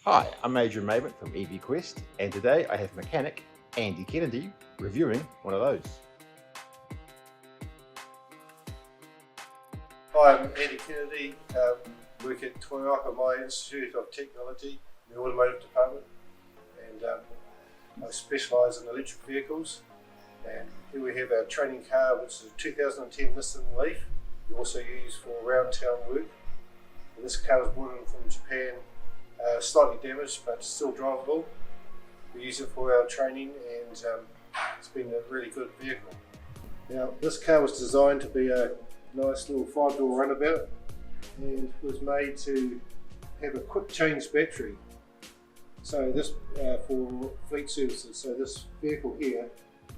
Hi, I'm Adrian Maven from EV Quest, and today I have mechanic Andy Kennedy reviewing one of those. Hi, I'm Andy Kennedy, work at Toyota Mai Institute of Technology in the automotive department, and I specialise in electric vehicles. And here we have our training car, which is a 2010 Nissan Leaf. We also use for round town work. And this car was brought in from Japan, slightly damaged but still drivable. We use it for our training, and it's been a really good vehicle. Now, this car was designed to be a nice little 5-door runabout, and was made to have a quick change battery. So this for fleet services. So this vehicle here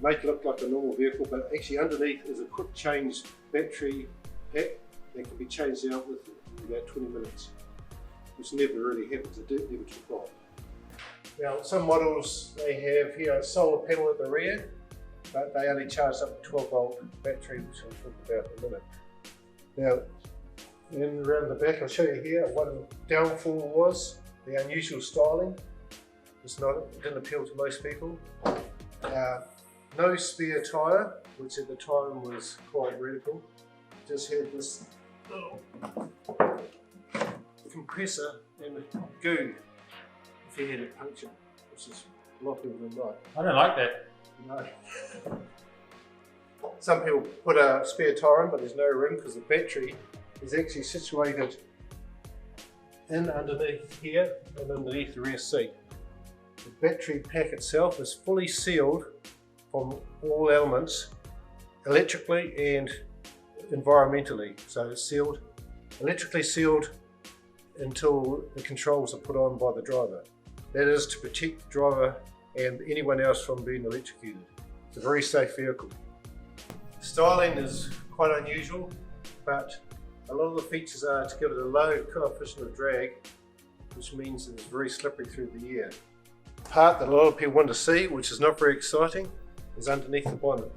make it look like a normal vehicle, but actually underneath is a quick change battery pack that can be changed out with about 20 minutes, which never really happens. It never took off. Now, some models they have here a solar panel at the rear, but they only charge up a 12-volt battery, which I'll talk about in a minute. Now, then around the back, I'll show you here what the downfall was, the unusual styling. It didn't appeal to most people. No spare tyre, which at the time was quite radical. Just had this little compressor and goo if you had a puncture, which is a lot of people didn't like. I don't like that. No. Some people put a spare tyre in, but there's no room because the battery is actually situated in underneath here and underneath the rear seat. The battery pack itself is fully sealed from all elements, electrically and environmentally. So it's sealed, electrically sealed until the controls are put on by the driver. That is to protect the driver and anyone else from being electrocuted. It's a very safe vehicle. Styling is quite unusual, but a lot of the features are to give it a low coefficient of drag, which means it's very slippery through the air. The part that a lot of people want to see, which is not very exciting, is underneath the bonnet.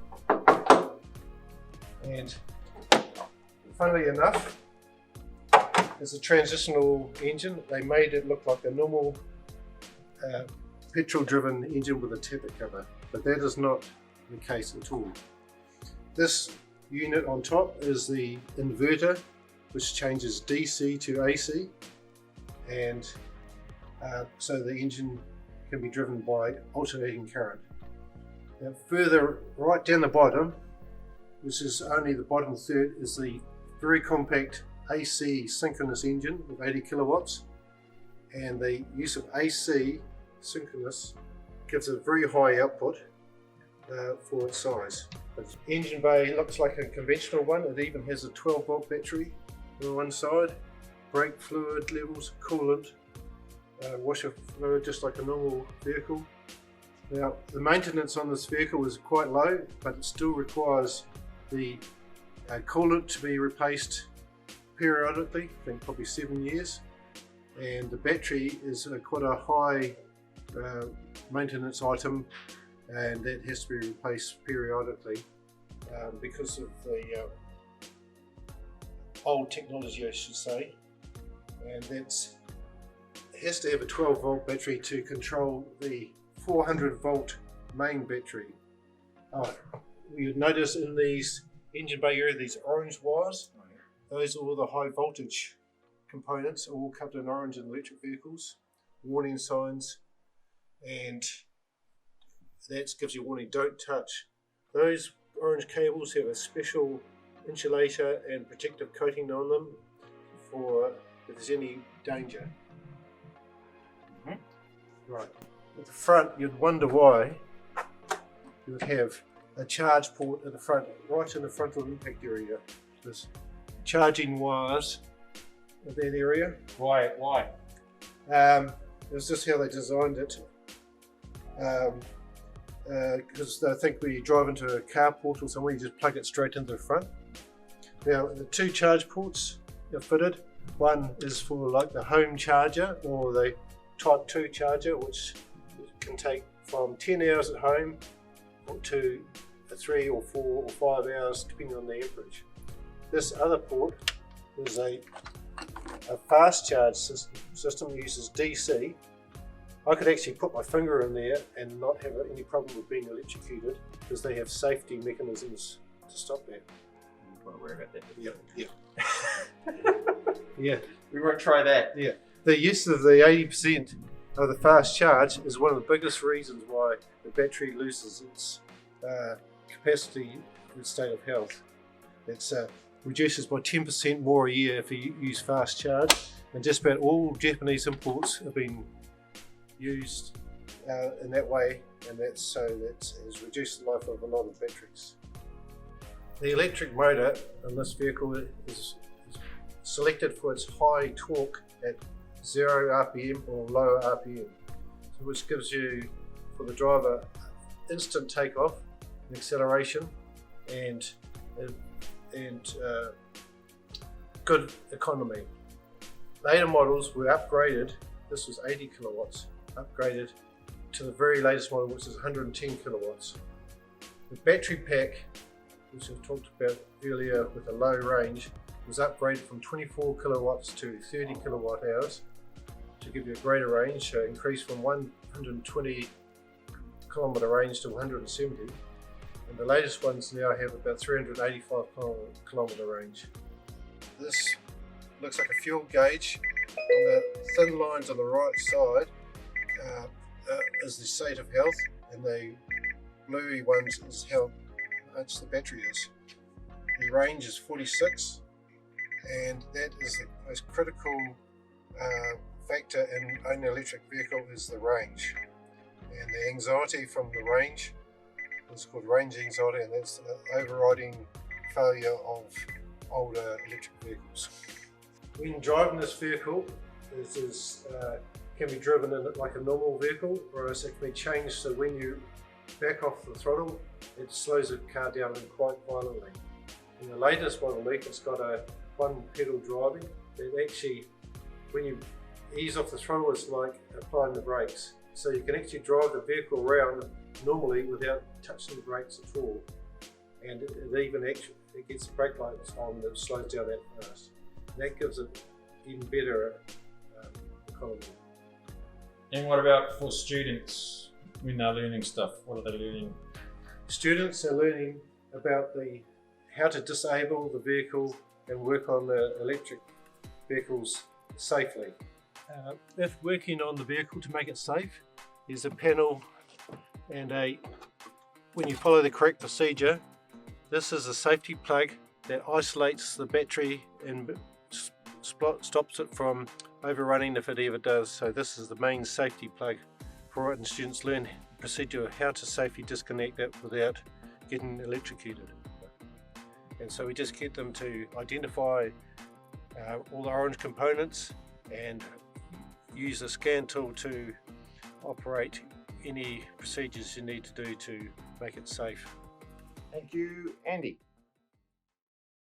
And funnily enough, it's a transitional engine. They made it look like a normal petrol-driven engine with a tappet cover, but that is not the case at all. This unit on top is the inverter, which changes DC to AC, and so the engine can be driven by alternating current. Now, further right down the bottom, which is only the bottom third, is the very compact AC synchronous engine with 80 kilowatts, and the use of AC synchronous gives a very high output for its size. The engine bay looks like a conventional one. It even has a 12-volt battery on one side, brake fluid levels, coolant, washer fluid, just like a normal vehicle. Now, the maintenance on this vehicle is quite low, but it still requires the coolant to be replaced periodically, I think probably 7 years, and the battery is quite a high maintenance item, and that has to be replaced periodically because of the old technology, I should say, and it has to have a 12-volt battery to control the 400-volt main battery. You'd notice in these engine bay area, these orange wires, those are all the high voltage components, all covered in orange in electric vehicles, warning signs, and that gives you a warning, don't touch. Those orange cables have a special insulator and protective coating on them for if there's any danger. Right. At the front, you'd wonder why you would have a charge port at the front, right in the frontal impact area. There's charging wires in that area. Why? It was just how they designed it. Because I think when you drive into a carport or somewhere, you just plug it straight into the front. Now, the two charge ports are fitted. One is for like the home charger or the Type 2 charger, which can take from 10 hours at home to 3 or 4 or 5 hours, depending on the amperage. This other port is a fast charge system uses DC I could actually put my finger in there and not have any problem with being electrocuted because they have safety mechanisms to stop that. I'm quite aware about that. Yeah. Yeah. We won't try that. Yeah. The use of the 80% of the fast charge is one of the biggest reasons why the battery loses its capacity and state of health. It reduces by 10% more a year if you use fast charge, and just about all Japanese imports have been used in that way, and that has reduced the life of a lot of batteries. The electric motor in this vehicle is selected for its high torque at 0 RPM or lower RPM, so which gives you, for the driver, instant takeoff and acceleration and good economy. Later models were upgraded, this was 80 kilowatts, upgraded to the very latest model, which is 110 kilowatts. The battery pack, which I talked about earlier with a low range, was upgraded from 24 kilowatts to 30 kilowatt hours to give you a greater range, so increased from 120 kilometre range to 170, and the latest ones now have about 385 kilometre range. This looks like a fuel gauge. On the thin lines on the right side is the state of health, and the bluey ones is how much the battery is. The range is 46, and that is the most critical factor in owning an electric vehicle is the range. And the anxiety from the range is called range anxiety, and that's the overriding failure of older electric vehicles. When driving this vehicle, it can be driven in like a normal vehicle, or else it can be changed so when you back off the throttle, it slows the car down quite violently. In the latest Model E, it's got a one pedal driving that actually, when you ease off the throttle, it's like applying the brakes. So you can actually drive the vehicle around normally without touching the brakes at all. And it gets brake lights on that slows down that fast. And that gives it even better economy. And what about for students when they're learning stuff? What are they learning? Students are learning about how to disable the vehicle and work on the electric vehicles safely. If working on the vehicle to make it safe, there's a panel and when you follow the correct procedure, this is a safety plug that isolates the battery and stops it from overrunning if it ever does. So this is the main safety plug for it, and students learn the procedure of how to safely disconnect it without getting electrocuted. And so we just get them to identify all the orange components and use the scan tool to operate any procedures you need to do to make it safe. Thank you, Andy.